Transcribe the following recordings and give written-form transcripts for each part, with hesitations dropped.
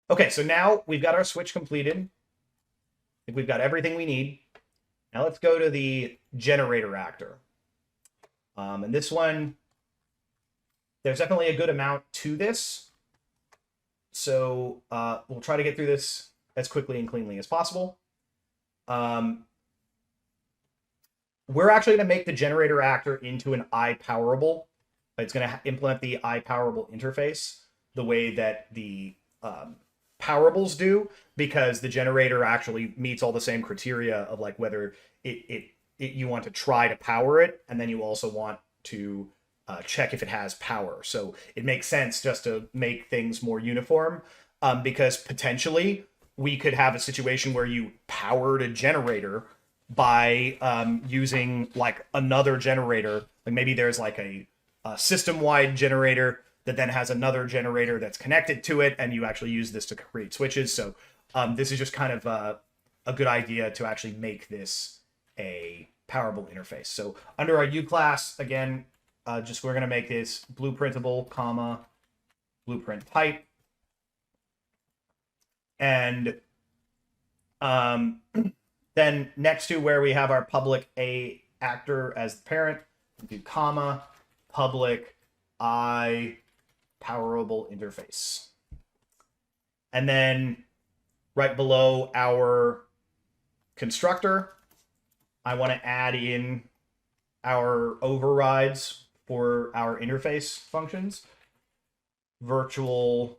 Okay, so now we've got our switch completed. I think we've got everything we need. Now let's go to the generator actor. And this one, there's definitely a good amount to this. So we'll try to get through this as quickly and cleanly as possible. We're actually going to make the generator actor into an iPowerable. It's going to implement the iPowerable interface the way that the powerables do, because the generator actually meets all the same criteria of like whether you want to try to power it, and then you also want to check if it has power. So it makes sense just to make things more uniform, because potentially we could have a situation where you powered a generator by using like another generator. Like maybe there's like a system-wide generator that then has another generator that's connected to it, and you actually use this to create switches. So this is just kind of a good idea to actually make this a powerable interface. So under our U class, again, just we're going to make this blueprintable, comma, blueprint type. And then next to where we have our public A actor as the parent, we do comma, public I powerable interface. And then right below our constructor, I want to add in our overrides for our interface functions. Virtual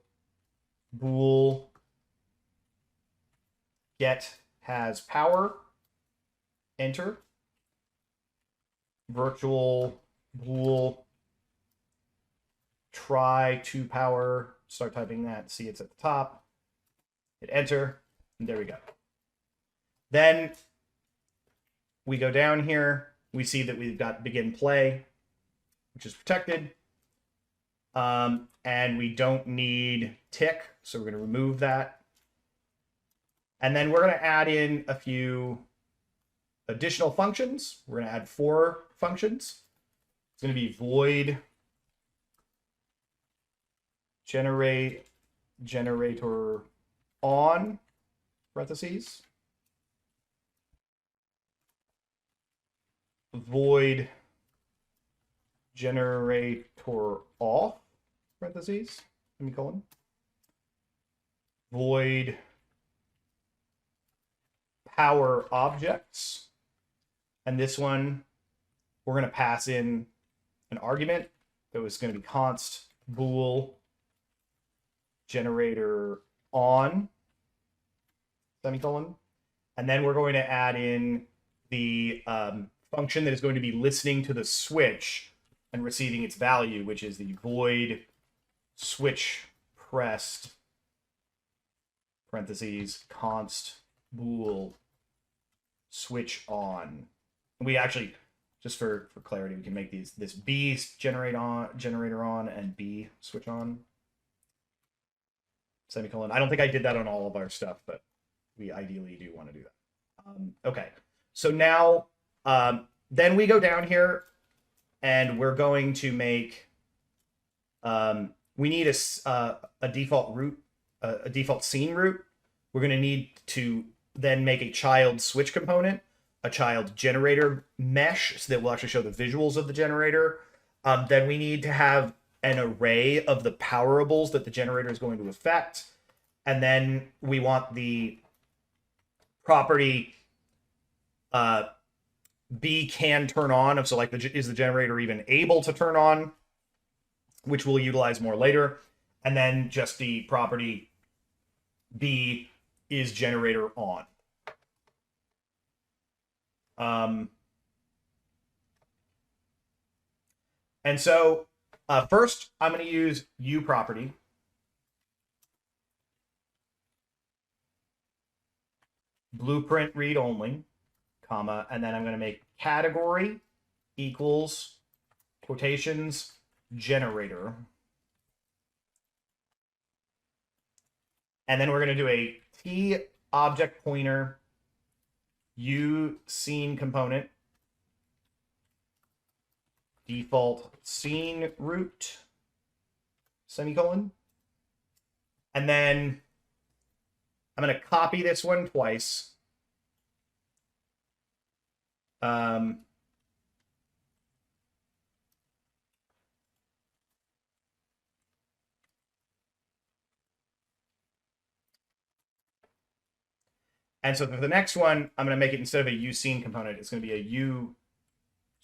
bool get has power, enter. Virtual bool try to power, start typing that, see it's at the top, hit enter, and there we go. Then we go down here, we see that we've got begin play, which is protected, and we don't need tick, so we're going to remove that. And then we're going to add in a few additional functions. We're going to add 4 functions. It's going to be void generator on parentheses, void generator off parentheses, semicolon, void power objects, and this one we're going to pass in an argument that was going to be const bool generator on semicolon, and then we're going to add in the function that is going to be listening to the switch and receiving its value, which is the void switch pressed parentheses const bool switch on. And we actually, just for clarity, we can make this B generator on and B switch on semicolon. I don't think I did that on all of our stuff, but we ideally do want to do that. Okay, so now then we go down here and we're going to make we need a default root, a default scene root. We're going to need to then make a child switch component, a child generator mesh, so that will actually show the visuals of the generator. Then we need to have an array of the powerables that the generator is going to affect. And then we want the property B can turn on. So like, is the generator even able to turn on, which we'll utilize more later. And then just the property B is generator on. And so first I'm going to use U property. Blueprint read only, comma, and then I'm going to make category equals quotations generator. And then we're going to do a T object pointer U scene component default scene root semicolon. And then I'm going to copy this one twice. And so for the next one, I'm going to make it, instead of a uScene component, it's going to be a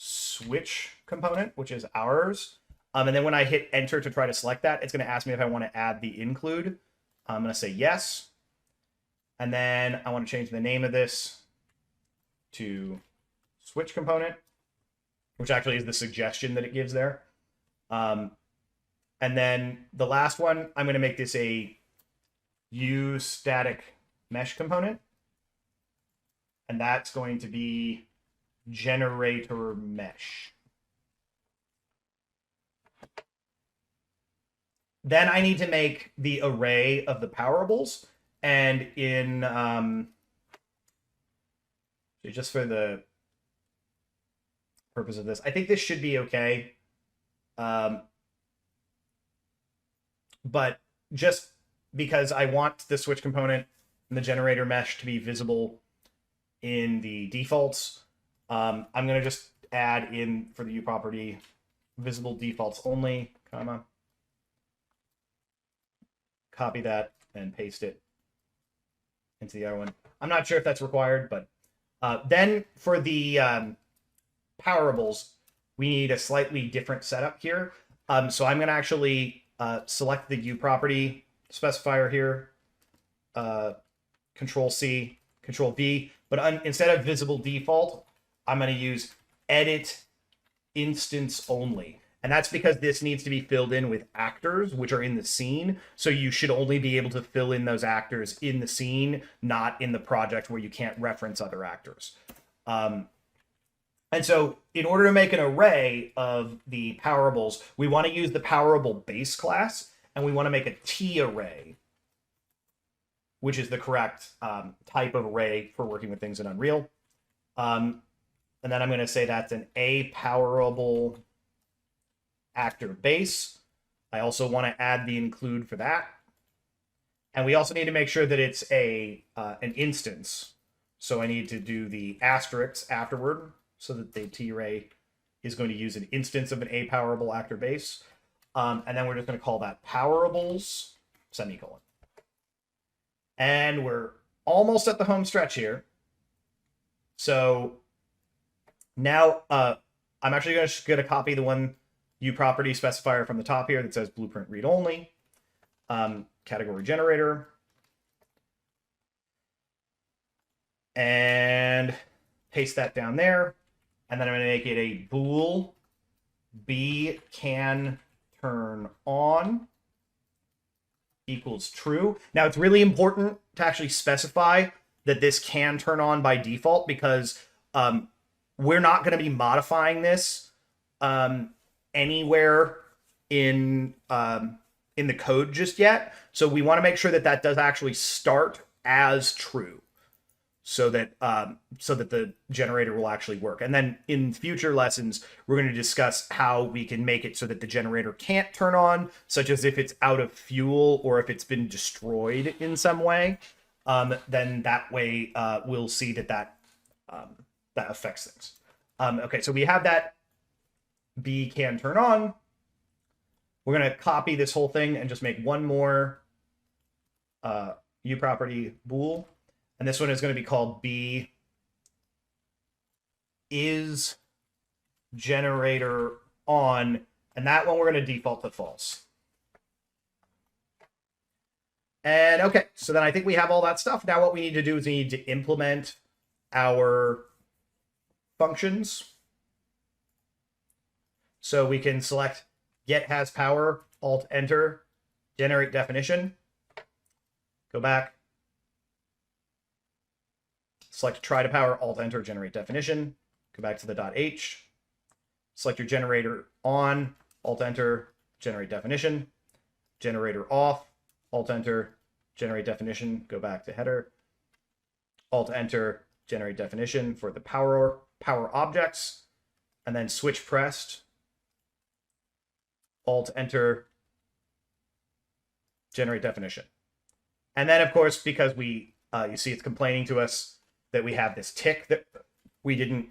uSwitch component, which is ours. And then when I hit enter to try to select that, it's going to ask me if I want to add the include. I'm going to say yes. And then I want to change the name of this to switch component, which actually is the suggestion that it gives there. And then the last one, I'm going to make this a uStatic mesh component. And that's going to be generator mesh. Then I need to make the array of the powerables. And in just for the purpose of this, I think this should be okay. But just because I want the switch component and the generator mesh to be visible in the defaults, I'm going to just add in for the uProperty visible defaults only, comma, copy that and paste it into the other one. I'm not sure if that's required, but then for the powerables, we need a slightly different setup here. So I'm going to actually select the uProperty specifier here, Control C, Control V, but instead of visible default, I'm going to use edit instance only. And that's because this needs to be filled in with actors, which are in the scene. So you should only be able to fill in those actors in the scene, not in the project where you can't reference other actors. And so in order to make an array of the powerables, we want to use the powerable base class, and we want to make a T array, which is the correct type of array for working with things in Unreal. And then I'm going to say that's an A powerable actor base. I also want to add the include for that. And we also need to make sure that it's an instance. So I need to do the asterisk afterward so that the T array is going to use an instance of an A powerable actor base. And then we're just going to call that powerables, semicolon. And we're almost at the home stretch here. So now I'm actually going to copy the one uProperty specifier from the top here that says blueprint read only, category generator, and paste that down there. And then I'm going to make it a bool b can turn on equals true. Now it's really important to actually specify that this can turn on by default, because we're not going to be modifying this anywhere in the code just yet. So we want to make sure that that does actually start as true, so that the generator will actually work. And then in future lessons, we're going to discuss how we can make it so that the generator can't turn on, such as if it's out of fuel or if it's been destroyed in some way. Then that way we'll see that affects things. Okay, so we have that B can turn on. We're going to copy this whole thing and just make one more uProperty bool. And this one is going to be called B is generator on. And that one we're going to default to false. And okay, so then I think we have all that stuff. Now what we need to do is we need to implement our functions. So we can select get has power, alt enter, generate definition. Go back. Select try to power, alt enter, generate definition. Go back to the .h. Select your generator on, alt enter, generate definition. Generator off, alt enter, generate definition. Go back to header. Alt enter, generate definition for the power objects. And then switch pressed. Alt enter, generate definition. And then, of course, because we, you see it's complaining to us that we have this tick that we didn't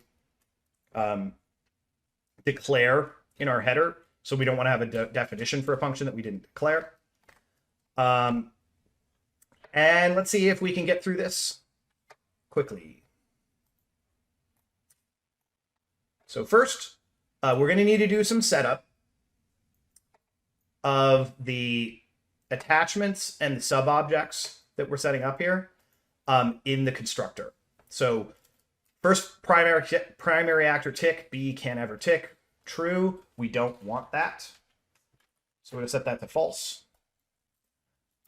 declare in our header. So we don't want to have a definition for a function that we didn't declare. And let's see if we can get through this quickly. So first, we're going to need to do some setup of the attachments and the sub-objects that we're setting up here in the constructor. So first, primary actor tick, B can ever tick. True, we don't want that. So we're going to set that to false.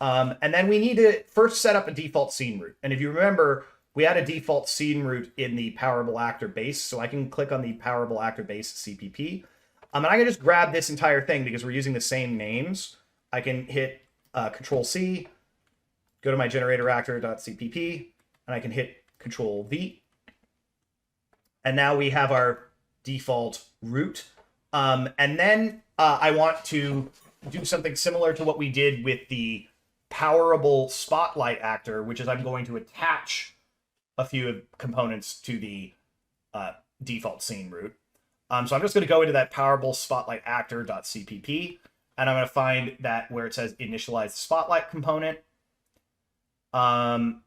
And then we need to first set up a default scene root. And if you remember, we had a default scene root in the Powerable Actor base. So I can click on the Powerable Actor base CPP. And I can just grab this entire thing because we're using the same names. I can hit Control C, go to my generator actor.cpp, and I can hit Control V. And now we have our default root. And then I want to do something similar to what we did with the Powerable Spotlight actor, which is I'm going to attach a few components to the default scene root. So I'm just going to go into that Powerable Spotlight actor.cpp, and I'm going to find that where it says initialize the spotlight component. And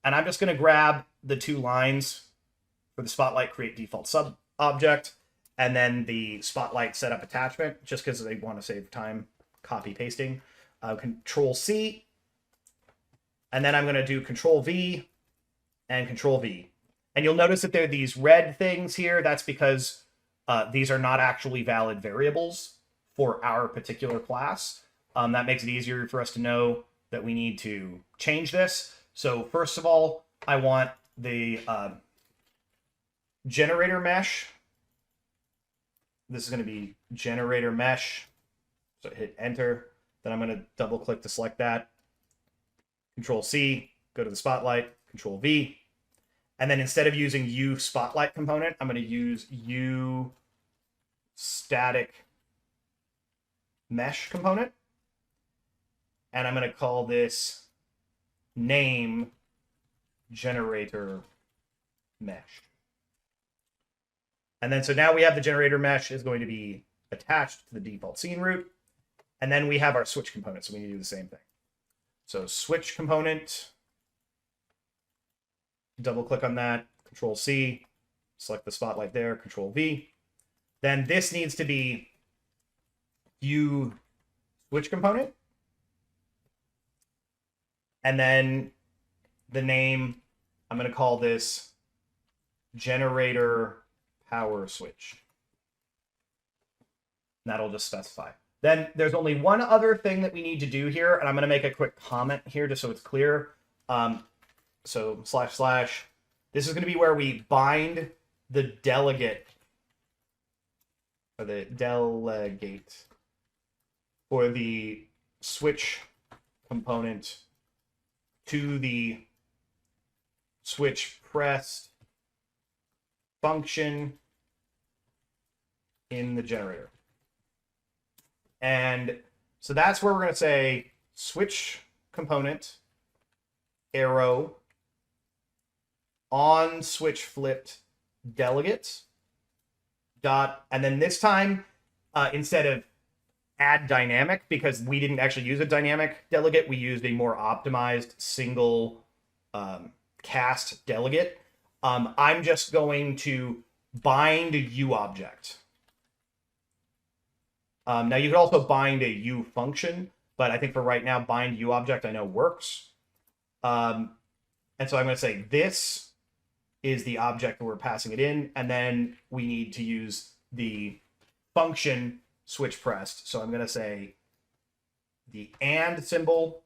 I'm just going to grab the 2 lines for the spotlight create default sub object, and then the spotlight setup attachment, just because they want to save time copy pasting. Control C, and then I'm going to do Control V and Control V. And you'll notice that there are these red things here. That's because these are not actually valid variables for our particular class. That makes it easier for us to know that we need to change this. So first of all, I want the generator mesh. This is going to be generator mesh. So hit enter. Then I'm going to double click to select that. Control C, go to the spotlight, Control V. And then instead of using U spotlight component, I'm going to use U static mesh component. And I'm going to call this name generator mesh. And then so now we have the generator mesh is going to be attached to the default scene root. And then we have our switch component, so we need to do the same thing. So switch component, double click on that, Control C, select the spotlight there, Control V. Then this needs to be U switch component. And then the name, I'm going to call this generator power switch. And that'll just specify. Then there's only one other thing that we need to do here, and I'm going to make a quick comment here just so it's clear. So // this is going to be where we bind the delegate, or the delegate for the switch component to the switch pressed function in the generator. And so that's where we're going to say switch component arrow on switch flipped delegate dot, and then this time instead of add dynamic, because we didn't actually use a dynamic delegate, we used a more optimized single cast delegate. I'm just going to bind a U object. Now you could also bind a U function, but I think for right now, bind U object I know works. And so I'm going to say this is the object that we're passing it in, and then we need to use the function switch pressed. So I'm going to say the and symbol,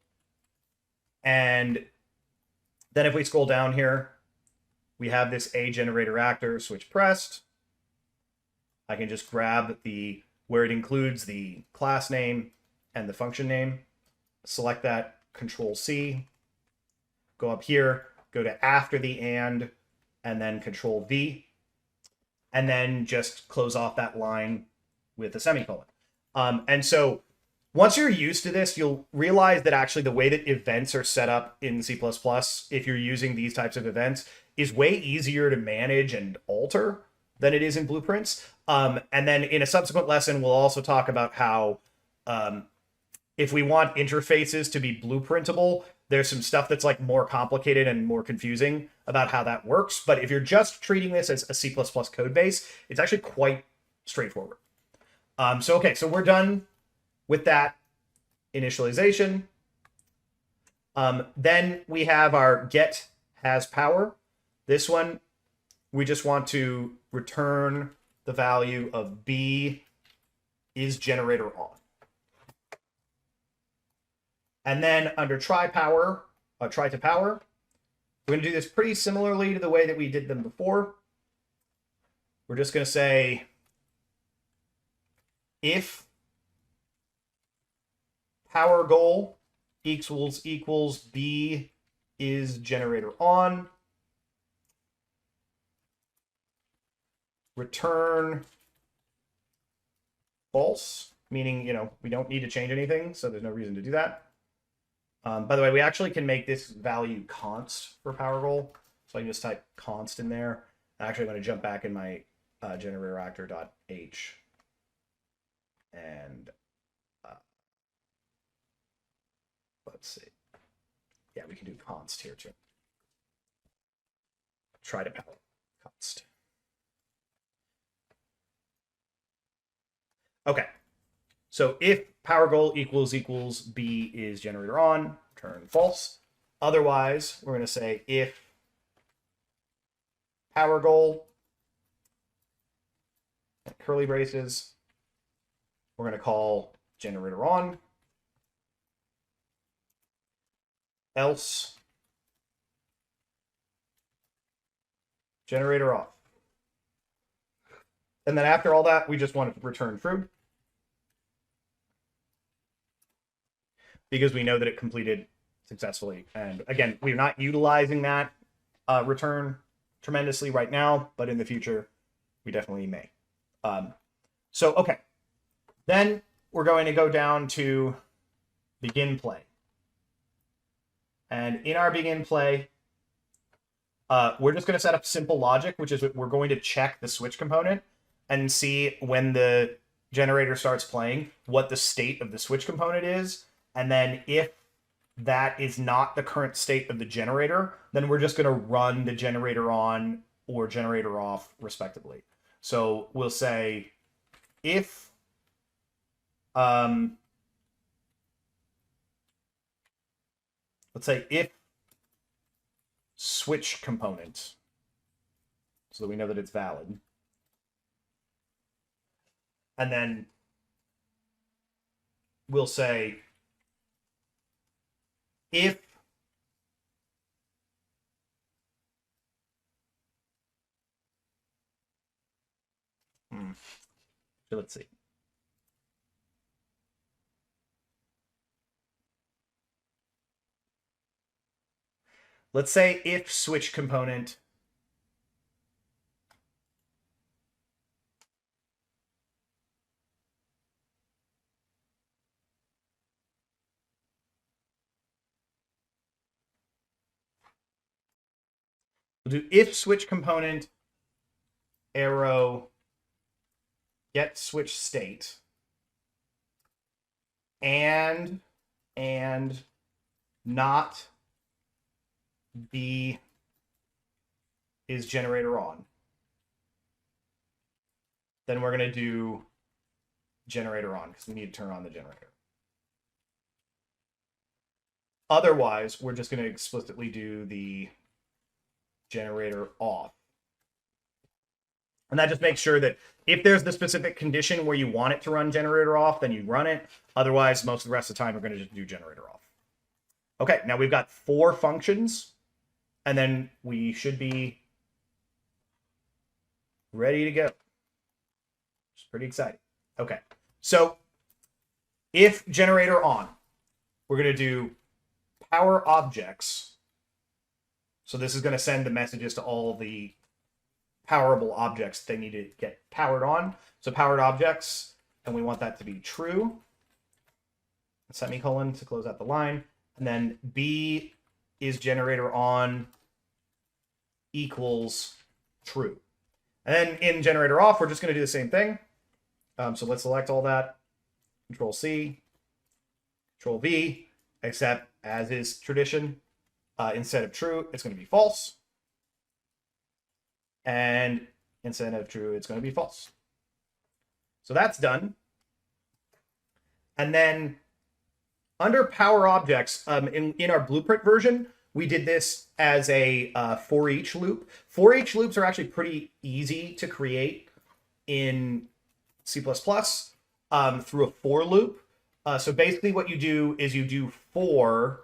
and then if we scroll down here, we have this a generator actor switch pressed. I can just grab the where it includes the class name and the function name, select that, Control C, go up here, go to after the and then Control V, and then just close off that line with a semicolon. And so Once you're used to this, you'll realize that actually the way that events are set up in C++, if you're using these types of events, is way easier to manage and alter than it is in blueprints. And then in a subsequent lesson, we'll also talk about how if we want interfaces to be blueprintable, there's some stuff that's like more complicated and more confusing about how that works. But if you're just treating this as a C++ code base, it's actually quite straightforward. So we're done with that initialization. Then we have our get has power. This one, we just want to return the value of B is generator on. And then under try to power, we're going to do this pretty similarly to the way that we did them before. We're just going to say if power goal equals B is generator on, return false, meaning, we don't need to change anything, so there's no reason to do that. By the way, we actually can make this value const for power goal. So I can just type const in there. Actually, I'm going to jump back in my generator actor.h. And let's see. Yeah, we can do const here too. Try to power const. Okay. So if power goal equals B is generator on, return false. Otherwise, we're going to say if power goal, curly braces, we're going to call generator on, else generator off. And then after all that, we just want to return true, because we know that it completed successfully. And again, we're not utilizing that return tremendously right now, but in the future, we definitely may. Okay. Then we're going to go down to begin play. And in our begin play, we're just going to set up simple logic, which is we're going to check the switch component and see when the generator starts playing what the state of the switch component is. And then if that is not the current state of the generator, then we're just going to run the generator on or generator off respectively. So we'll say if let's say if switch component, so that we know that it's valid. And then we'll say if so let's see. Let's say if switch component we'll do if switch component arrow get switch state and not B is generator on. Then we're going to do generator on because we need to turn on the generator. Otherwise, we're just going to explicitly do the generator off. And that just makes sure that if there's the specific condition where you want it to run generator off, then you run it. Otherwise, most of the rest of the time, we're going to just do generator off. Okay, now we've got 4 functions, and then we should be ready to go. It's pretty exciting. Okay, so if generator on, we're going to do power objects. So this is going to send the messages to all the powerable objects they need to get powered on. So powered objects, and we want that to be true. semicolon to close out the line, and then B is generator on equals true. And then in generator off, we're just going to do the same thing. So let's select all that, Control C, Control V, except as is tradition, instead of true, it's going to be false. And instead of true, it's going to be false. So that's done. And then under power objects, in our blueprint version, we did this as a for each loop. For each loops are actually pretty easy to create in C++ through a for loop. So basically what you do is you do for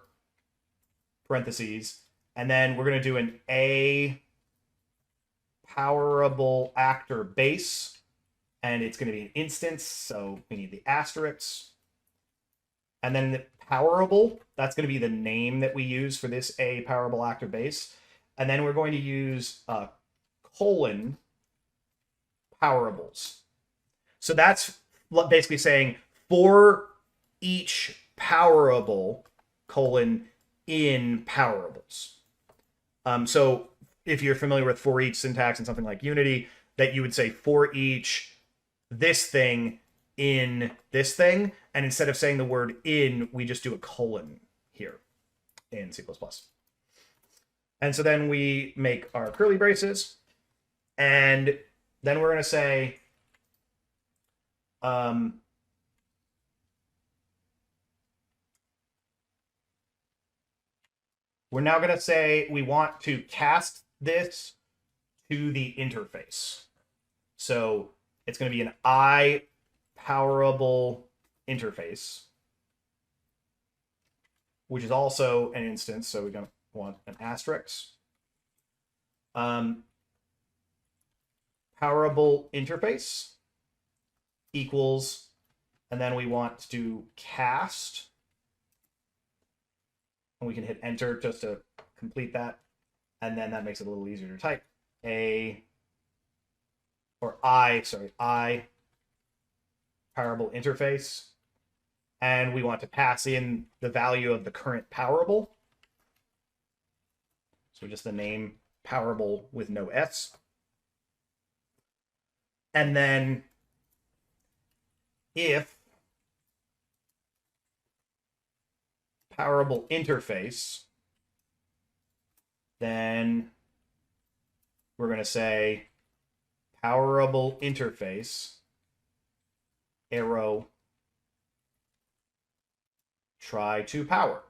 parentheses, and then we're going to do an A powerable actor base, and it's going to be an instance, so we need the asterisks. And then the powerable, that's going to be the name that we use for this A powerable actor base. And then we're going to use colon powerables. So that's basically saying for each powerable colon in powerables. So if you're familiar with for each syntax and something like Unity, that you would say for each this thing in this thing, and instead of saying the word in, we just do a colon here in C++. And so then we make our curly braces, and then we're going to say we're now going to say we want to cast this to the interface. So it's going to be an I powerable interface, which is also an instance, so we're going to want an asterisk. Powerable interface equals, and then we want to do cast, and we can hit enter just to complete that, and then that makes it a little easier to type. I powerable interface, and we want to pass in the value of the current powerable. So just the name powerable with no S. And then if powerable interface, then we're going to say powerable interface arrow try to power.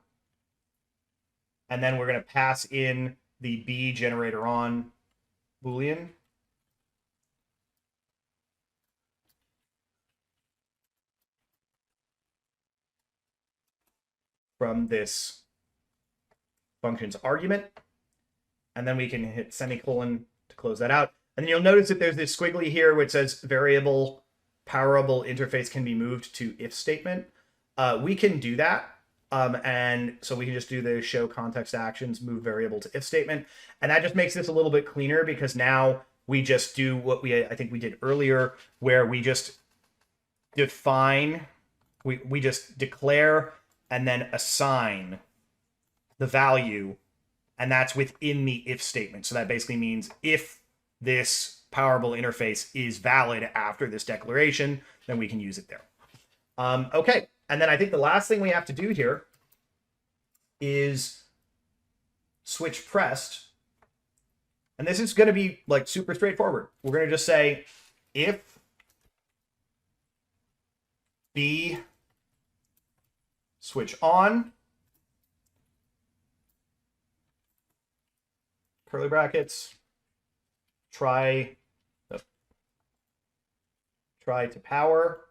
And then we're going to pass in the B generator on Boolean. From this function's argument. And then we can hit semicolon to close that out. And then you'll notice that there's this squiggly here which says variable powerable interface can be moved to if statement. We can do that. And so we can just do the show context actions, move variable to if statement. And that just makes this a little bit cleaner because now we just do what I think we did earlier, where we just define, we just declare and then assign the value, and that's within the if statement. So that basically means if this powerable interface is valid after this declaration, then we can use it there. Okay, and then I think the last thing we have to do here is switch pressed. And this is going to be like super straightforward. We're going to just say if B switch on, curly brackets, try to power,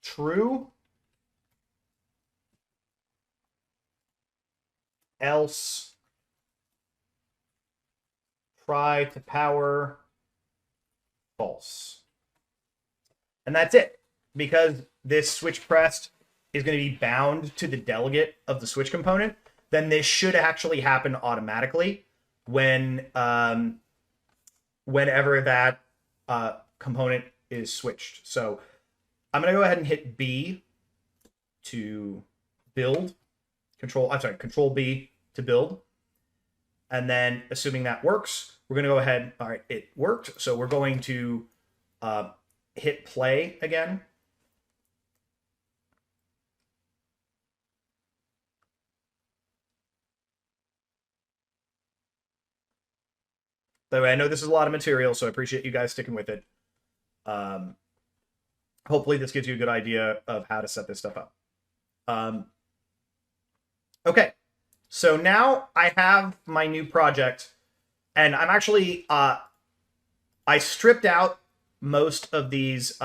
true, else try to power false. And that's it, because this switch pressed is going to be bound to the delegate of the switch component. Then this should actually happen automatically when whenever that component is switched. So I'm going to go ahead and hit B to build. Control B to build. And then assuming that works, we're going to go ahead. All right, it worked. So we're going to hit play again. By the way, I know this is a lot of material, so I appreciate you guys sticking with it. Hopefully this gives you a good idea of how to set this stuff up. Okay, so now I have my new project, and I'm actually, I stripped out most of these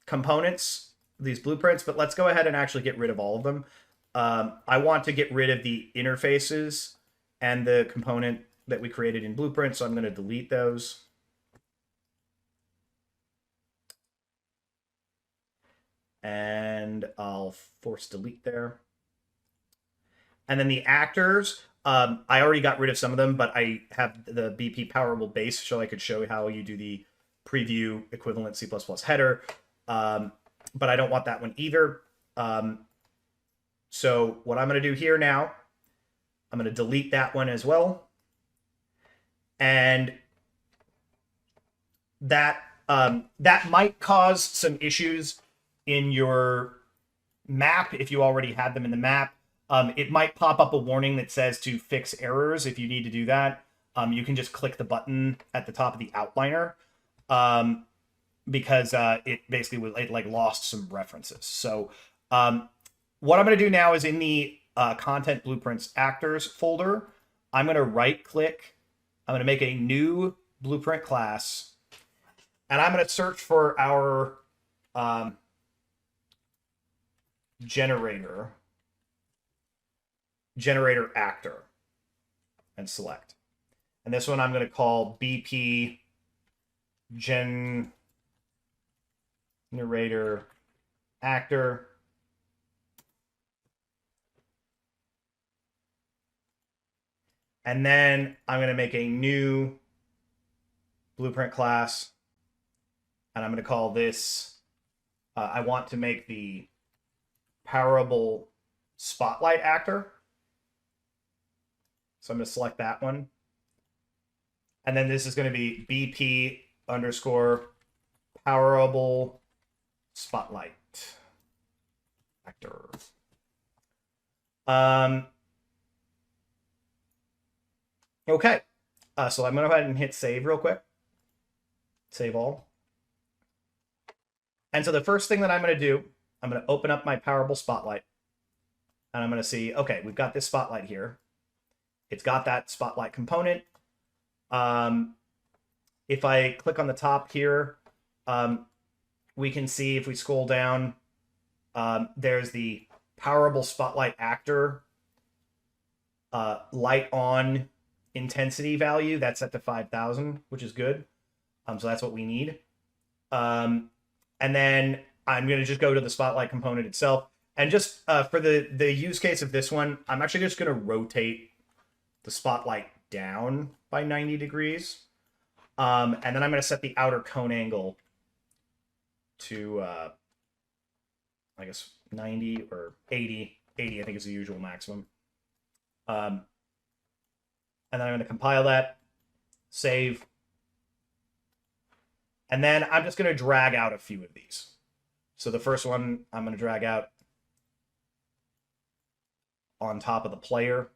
components, these blueprints, but let's go ahead and actually get rid of all of them. I want to get rid of the interfaces and the component that we created in Blueprint, so I'm going to delete those. And I'll force delete there. And then the actors, I already got rid of some of them, but I have the BP Powerable base, so I could show how you do the preview equivalent C++ header. But I don't want that one either. So what I'm going to do here now, I'm going to delete that one as well. And that that might cause some issues in your map if you already had them in the map. It might pop up a warning that says to fix errors. If you need to do that, you can just click the button at the top of the outliner because it basically like lost some references. So what I'm going to do now is in the Content Blueprints Actors folder, I'm going to right click. I'm going to make a new blueprint class, and I'm going to search for our generator actor and select. And this one I'm going to call BP generator actor. And then I'm going to make a new blueprint class, and I'm going to call this, I want to make the Powerable Spotlight actor. So I'm going to select that one. And then this is going to be BP underscore Powerable Spotlight actor. Okay, so I'm going to go ahead and hit save real quick. Save all. And so the first thing that I'm going to do, I'm going to open up my Powerable Spotlight. And I'm going to see, okay, we've got this spotlight here. It's got that spotlight component. If I click on the top here, we can see if we scroll down, there's the Powerable Spotlight actor light on intensity value. That's set to 5,000, which is good. So that's what we need. And then I'm going to just go to the spotlight component itself. And just for the use case of this one, I'm actually just going to rotate the spotlight down by 90 degrees. And then I'm going to set the outer cone angle to, I guess, 90 or 80. 80, I think, is the usual maximum. And then I'm going to compile that, save. And then I'm just going to drag out a few of these. So the first one I'm going to drag out on top of the player.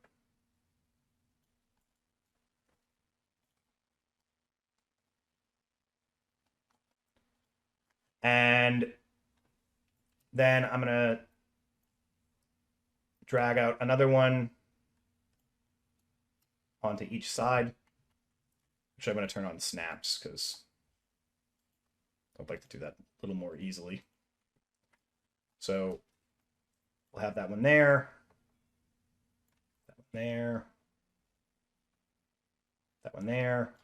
And then I'm going to drag out another one onto each side, which I'm going to turn on snaps because I'd like to do that a little more easily. So we'll have that one there, that one there, that one there.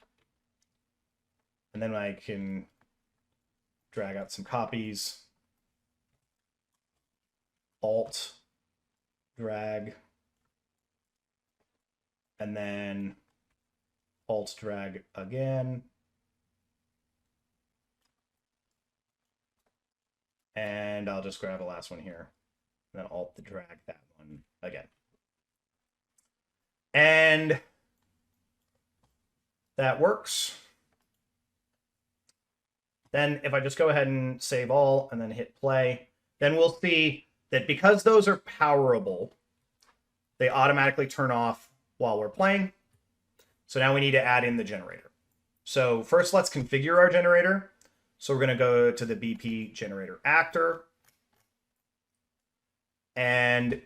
And then I can drag out some copies, Alt, drag, and then Alt drag again. And I'll just grab the last one here. And then Alt to drag that one again. And that works. Then if I just go ahead and save all and then hit play, then we'll see that because those are powerable, they automatically turn off while we're playing. So now we need to add in the generator. So first let's configure our generator. So we're going to go to the BP generator actor. And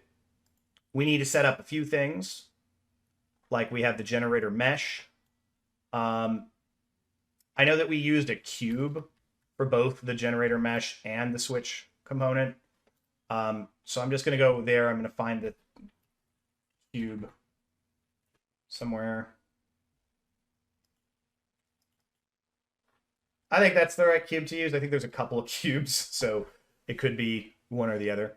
we need to set up a few things. Like we have the generator mesh. I know that we used a cube for both the generator mesh and the switch component. So I'm just going to go there. I'm going to find the cube somewhere. I think that's the right cube to use. I think there's a couple of cubes, so it could be one or the other.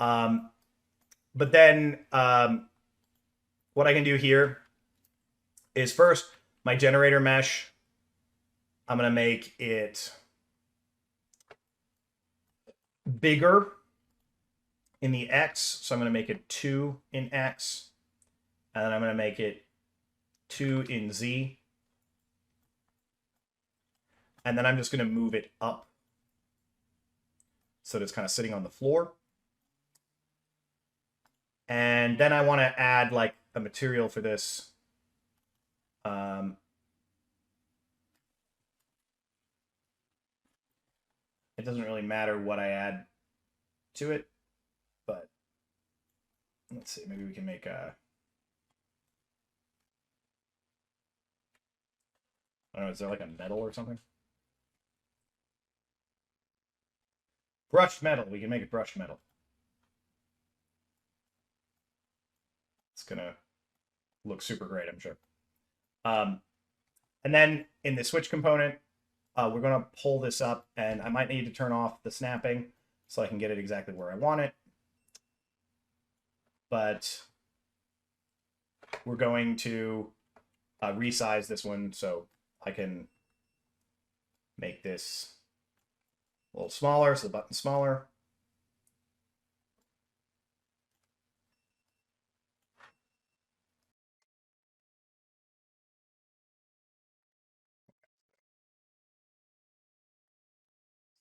But then what I can do here is first, my generator mesh, I'm going to make it bigger in the X. So I'm going to make it 2 in X. And then I'm going to make it 2 in Z. And then I'm just going to move it up so that it's kind of sitting on the floor. And then I want to add like a material for this. It doesn't really matter what I add to it, but let's see, maybe we can make a, I don't know, is there like a metal or something? Brushed metal, we can make it brushed metal. It's gonna look super great, I'm sure. And then in the switch component, we're gonna pull this up, and I might need to turn off the snapping so I can get it exactly where I want it. But we're going to resize this one so I can make this a little smaller, so the button's smaller.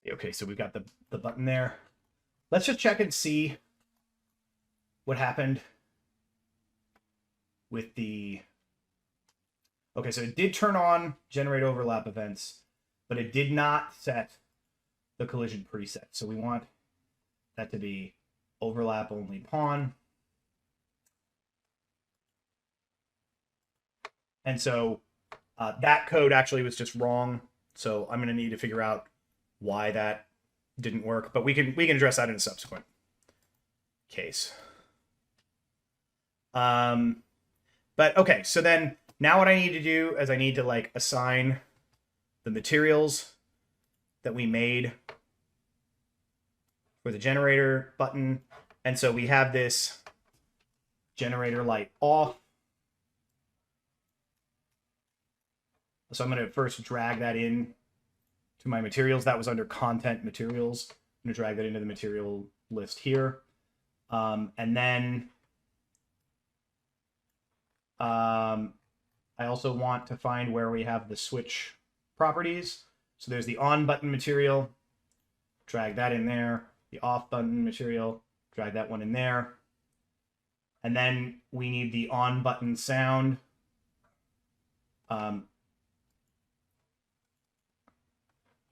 Okay, so we've got the button there. Let's just check and see what happened with the... Okay, so it did turn on generate overlap events, but it did not set the collision preset. So we want that to be overlap only pawn. And so that code actually was just wrong. So I'm going to need to figure out why that didn't work, but we can address that in a subsequent case. But okay, so then now what I need to do is I need to like assign the materials that we made for the generator button. And so we have this generator light off. So I'm going to first drag that in to my materials. That was under content materials. I'm going to drag that into the material list here. And then I also want to find where we have the switch properties. So there's the on button material, drag that in there. The off button material, drag that one in there. And then we need the on button sound. And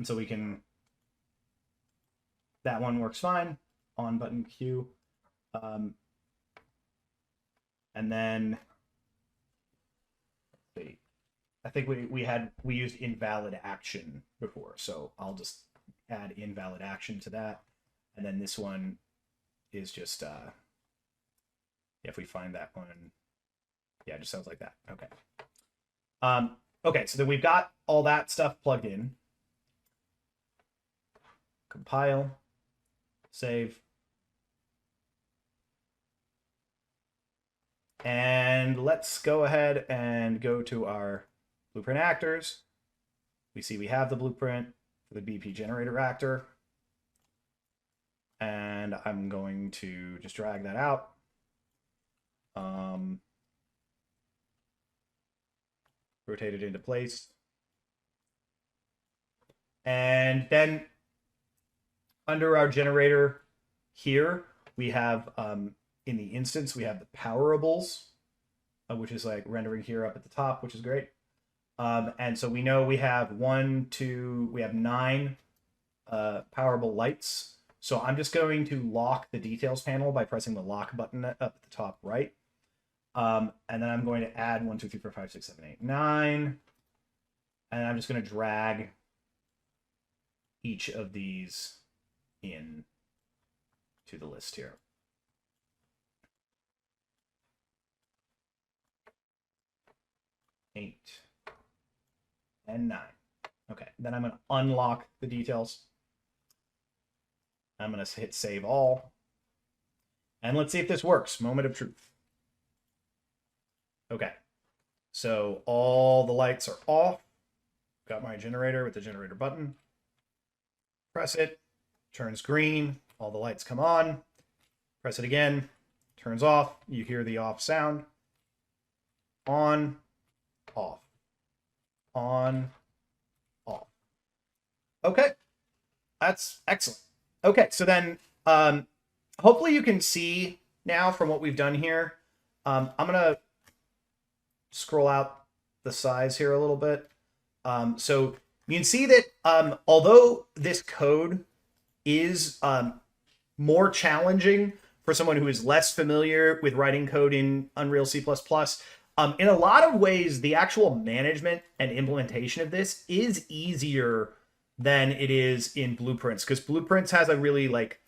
so we can, that one works fine, on button Q. And then, wait, I think we used invalid action before, so I'll just add invalid action to that. And then this one is just, if we find that one, yeah, it just sounds like that. Okay. Okay, so then we've got all that stuff plugged in. Compile, save. And let's go ahead and go to our blueprint actors. We see we have the blueprint for the BP generator actor. And I'm going to just drag that out. Rotate it into place. And then under our generator here, we have in the instance, we have the powerables, which is like rendering here up at the top, which is great. And so we know we have we have 9 powerable lights. So I'm just going to lock the details panel by pressing the lock button up at the top right. And then I'm going to add 1, 2, 3, 4, 5, 6, 7, 8, 9. And I'm just going to drag each of these in to the list here. Eight and 9. Okay, then I'm going to unlock the details. I'm going to hit save all. And let's see if this works. Moment of truth. Okay, so all the lights are off. Got my generator with the generator button. Press it, turns green. All the lights come on. Press it again, turns off. You hear the off sound. On, off. On, off. Okay, that's excellent. Okay, so then hopefully you can see now from what we've done here. I'm going to scroll out the size here a little bit. So you can see that although this code is more challenging for someone who is less familiar with writing code in Unreal C++, in a lot of ways, the actual management and implementation of this is easier than it is in Blueprints, because Blueprints has a really like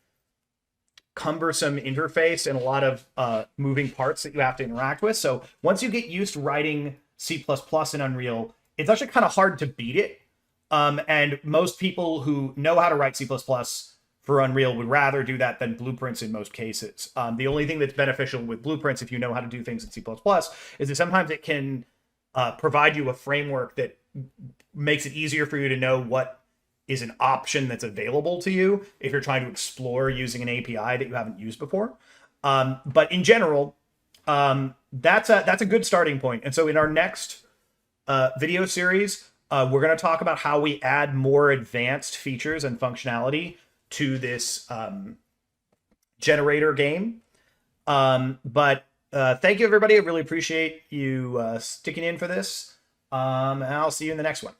cumbersome interface and a lot of moving parts that you have to interact with. So once you get used to writing C++ in Unreal, it's actually kind of hard to beat it. And most people who know how to write C++ for Unreal would rather do that than Blueprints in most cases. The only thing that's beneficial with Blueprints, if you know how to do things in C++, is that sometimes it can provide you a framework that makes it easier for you to know what is an option that's available to you if you're trying to explore using an API that you haven't used before. But in general, that's a good starting point. And so in our next video series, we're going to talk about how we add more advanced features and functionality to this generator game. But thank you, everybody. I really appreciate you sticking in for this. And I'll see you in the next one.